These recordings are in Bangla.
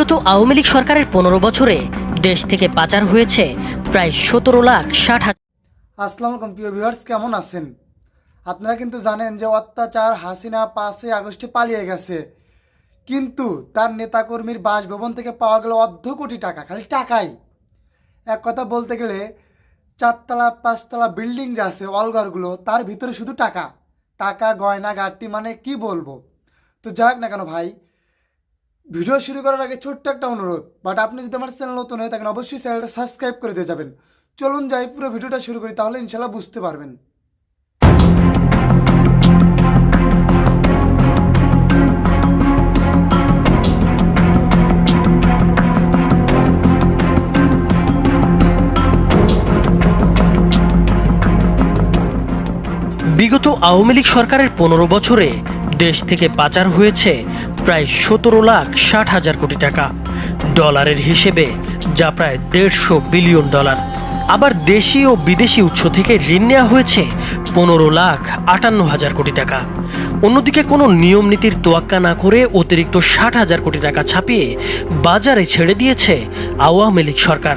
বিগত আওয়ামী লীগ সরকারের 15 বছরে দেশ থেকে পাচার হয়েছে প্রায় 17,60,000। আসসালামু আলাইকুম প্রিয় ভিউয়ার্স, কেমন আছেন? আপনারা কিন্তু জানেন যে অত্যাচার হাসিনা 5 আগস্টে পালিয়ে গেছে, কিন্তু তার নেতাকর্মীর বাসভবন থেকে পাওয়া গেল অর্ধ কোটি টাকা। খালি টাকাই, এক কথা বলতে গেলে 4তলা 5তলা বিল্ডিং যে আছে অলঘরগুলো, তার ভিতরে শুধু টাকা টাকা গয়না গাট্টি, মানে কি বলবো। তো যাক না কেন ভাই, ভিডিও শুরু করার আগে ছোট্ট একটা অনুরোধ, বাট আপনি যদি আমার চ্যানেল নতুন হয়ে থাকেন অবশ্যই চ্যানেলটা সাবস্ক্রাইব করে দিয়ে যাবেন। চলুন যাই, পুরো ভিডিওটা শুরু করি, তাহলে ইনশাল্লাহ বুঝতে পারবেন। বিগত আওয়ামী লীগ সরকারের 15 বছরে দেশ থেকে পাচার হয়েছে প্রায় 17,60,000 কোটি টাকা, ডলারের হিসেবে যা প্রায় 150 বিলিয়ন ডলার। আবার দেশি ও বিদেশি উৎস থেকে ঋণ নেওয়া হয়েছে 15,58,000 কোটি টাকা। অন্যদিকে কোনো নিয়ম নীতির তোয়াক্কা না করে অতিরিক্ত 60,000 কোটি টাকা ছাপিয়ে বাজারে ছেড়ে দিয়েছে আওয়ামী লীগ সরকার।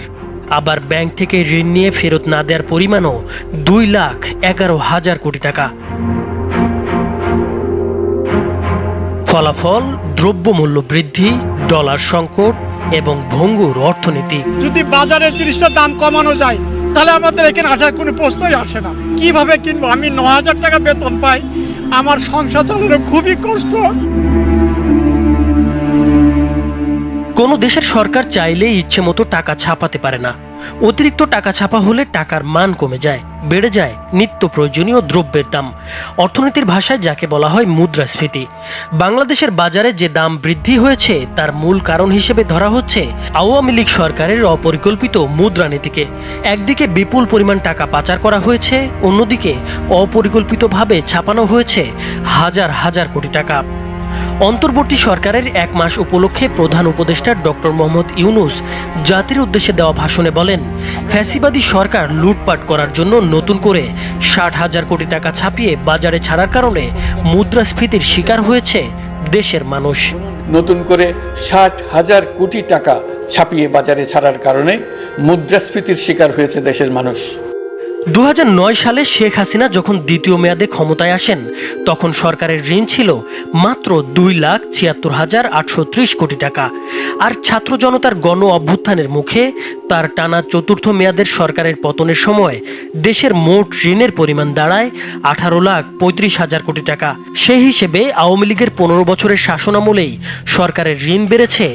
আবার ব্যাংক থেকে ঋণ নিয়ে ফেরত না দেওয়ার পরিমাণও 2,11,000 কোটি টাকা। ফলাফল দ্রব্যমূল্য বৃদ্ধি, ডলার সংকট এবং ভঙ্গুর অর্থনীতি। যদি বাজারে জিনিসটার দাম কমানো যায় তাহলে আমাদের এখানে আসার কোনো প্রশ্নই আসে না। কিভাবে কিনবো? আমি 9,000 টাকা বেতন পাই, আমার সংসার চালানো খুবই কষ্ট। কোনো দেশের সরকার চাইলেই ইচ্ছে মতো টাকা ছাপাতে পারে না। অতিরিক্ত টাকা ছাপা হলে টাকার মান কমে যায়, বেড়ে যায় নিত্য প্রয়োজনীয় দ্রব্যের দাম। অর্থনীতির ভাষায় যাকে বলা হয় মুদ্রাস্ফীতি। বাংলাদেশের বাজারে যে দাম বৃদ্ধি হয়েছে তার মূল কারণ হিসেবে ধরা হচ্ছে আওয়ামী লীগ সরকারের অপরিকল্পিত মুদ্রানীতিকে। একদিকে বিপুল পরিমাণ টাকা পাচার করা হয়েছে, অন্যদিকে অপরিকল্পিতভাবে ছাপানো হয়েছে হাজার হাজার কোটি টাকা। অন্তর্বর্তী সরকারের 1 মাস উপলক্ষে প্রধান উপদেষ্টা ডক্টর মোহাম্মদ ইউনূস জাতির উদ্দেশ্যে দেওয়া ভাষণে বলেন, ফ্যাসিবাদী সরকার লুটপাট করার জন্য নতুন করে 60,000 কোটি টাকা ছাপিয়ে বাজারে ছাড়ার কারণে মুদ্রাস্ফীতির শিকার হয়েছে দেশের মানুষ। নতুন করে 60,000 কোটি টাকা ছাপিয়ে বাজারে ছাড়ার কারণে মুদ্রাস্ফীতির শিকার হয়েছে দেশের মানুষ। 2009 সালে শেখ হাসিনা যখন দ্বিতীয় মেয়াদে ক্ষমতায় আসেন, তখন সরকারের ঋণ ছিল মাত্র 2,76,830 কোটি টাকা। আর ছাত্র জনতার গণ অভ্যুত্থানের মুখে তার টানা চতুর্থ মেয়াদের সরকারের পতনের সময় দেশের মোট ঋণের পরিমাণ দাঁড়ায় 18,35,000 কোটি টাকা। সেই হিসেবে আওয়ামী লীগের 15 বছরের শাসনামলেই সরকারের ঋণ বেড়েছে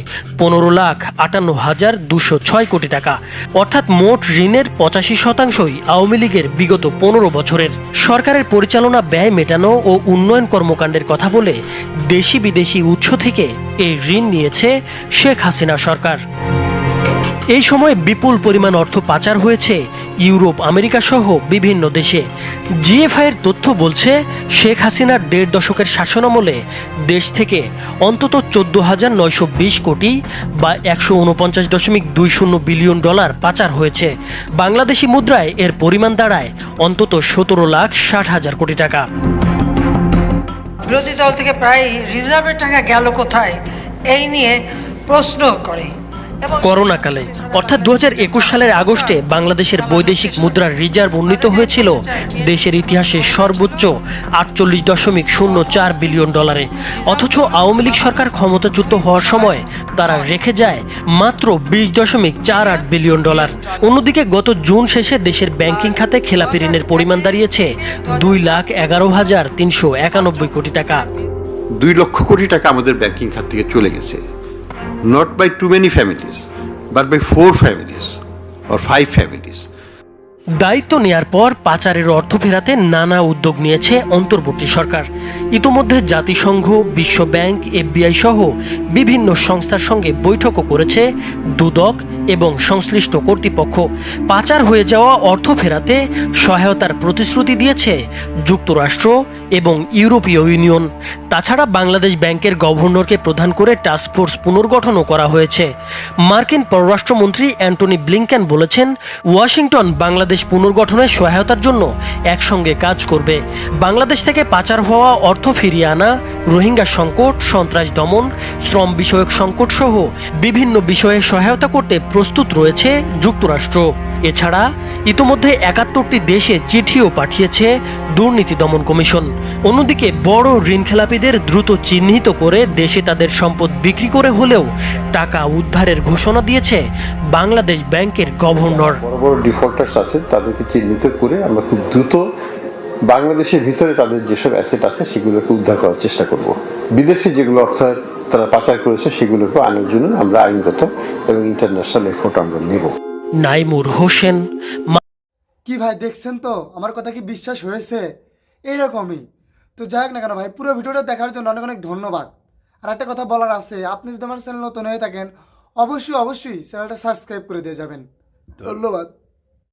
15,58,206 কোটি টাকা। অর্থাৎ মোট ঋণের 85%ই আওয়ামী লীগের বিগত 15 বছরের। সরকারের পরিচালনা ব্যয় মেটানো ও উন্নয়ন কর্মকাণ্ডের কথা বলে দেশি বিদেশি উৎস থেকে এই ঋণ নিয়েছে শেখ হাসিনা সরকার। এই সময় বিপুল পরিমাণ অর্থ পাচার হয়েছে ইউরোপ, আমেরিকা সহ বিভিন্ন দেশে। জিএফআই এর তথ্য বলছে, শেখ হাসিনার 1.5 দশকের শাসনামলে দেশ থেকে অন্তত 14,920 কোটি বা 149.20 বিলিয়ন ডলার পাচার হয়েছে। বাংলাদেশি মুদ্রায় এর পরিমাণ দাঁড়ায় অন্তত 17,60,000 কোটি টাকা। বিরোধী দল থেকে প্রায় রিজার্ভের টাকা গেল কোথায়, এই নিয়ে প্রশ্ন করে। করোনাকালে অর্থাৎ 2021 সালের আগস্টে বাংলাদেশের বৈদেশিক মুদ্রার রিজার্ভ উন্নীত হয়েছিল দেশের ইতিহাসে সর্বোচ্চ 48.04 বিলিয়ন ডলারে। অথচ আওয়ামী লীগ সরকার ক্ষমতাচ্যুত হওয়ার সময় তারা রেখে যায় মাত্র 20.48 বিলিয়ন ডলার। অন্যদিকে গত জুন শেষে দেশের ব্যাংকিং খাতে খেলাপি ঋণের পরিমাণ দাঁড়িয়েছে 2,11,391 কোটি টাকা। 2 লক্ষ কোটি টাকা আমাদের ব্যাংকিং খাত থেকে চলে গেছে। Not by too many families, but by 4 families or 5 families. দায়িত্ব নেয়ার পর পাচারের অর্থ ফেরাতে নানা উদ্যোগ নিয়েছে অন্তর্বর্তী সরকার। ইতোমধ্যে জাতিসংঘ, বিশ্ব ব্যাংক, FBI সহ বিভিন্ন সংস্থার সঙ্গে বৈঠকও করেছে দুদক এবং সংশ্লিষ্ট কর্তৃপক্ষ। পাচার হয়ে যাওয়া অর্থ ফেরাতে সহায়তার প্রতিশ্রুতি দিয়েছে যুক্তরাষ্ট্র এবং ইউরোপীয় ইউনিয়ন। তাছাড়া বাংলাদেশ ব্যাংকের গভর্নরকে প্রধান করে টাস্কফোর্স পুনর্গঠনও করা হয়েছে। মার্কিন পররাষ্ট্রমন্ত্রী অ্যান্টনি ব্লিংকেন বলেছেন, ওয়াশিংটন বাংলাদেশ পুনর্গঠনে সহায়তার জন্য একসঙ্গে কাজ করবে। বাংলাদেশ থেকে পাচার হওয়া অর্থ ফিরিয়ে আনা, রোহিঙ্গা সংকট, সন্ত্রাস দমন, শ্রম বিষয়ক সংকট সহ বিভিন্ন বিষয়ে সহায়তা করতে প্রস্তুত রয়েছে যুক্তরাষ্ট্র। এছাড়া ইতোমধ্যে ৭১টি দেশে চিঠিও পাঠিয়েছে দুর্নীতি দমন কমিশন। অন্যদিকে বড় ঋণখেলাপিদের দ্রুত চিহ্নিত করে দেশে তাদের সম্পদ বিক্রি করে হলেও টাকা উদ্ধারের ঘোষণা দিয়েছে বাংলাদেশ ব্যাংকের গভর্নর। বড় বড় ডিফল্টার্স আছে তাদেরকে চিহ্নিত করে আমরা খুব দ্রুত বাংলাদেশের ভিতরে তাদের যেসব অ্যাসেট আছে সেগুলোকে উদ্ধার করার চেষ্টা করব। বিদেশে যেগুলো অর্থ তারা পাচার করেছে সেগুলোকে আনার জন্য আমরা আইনগত এবং ইন্টারন্যাশনাল এফোর্ট আমরা নেব। নাইমুর হোসেন। কি ভাই দেখছেন তো, আমার কথা কি বিশ্বাস হয়েছে? এইরকমই তো যাই হোক না কেন ভাই, পুরো ভিডিওটা দেখার জন্য অনেক অনেক ধন্যবাদ। আর একটা কথা বলার আছে, আপনি যদি আমার চ্যানেল নতুন হয়ে থাকেন অবশ্যই চ্যানেলটা সাবস্ক্রাইব করে দিয়ে যাবেন। ধন্যবাদ।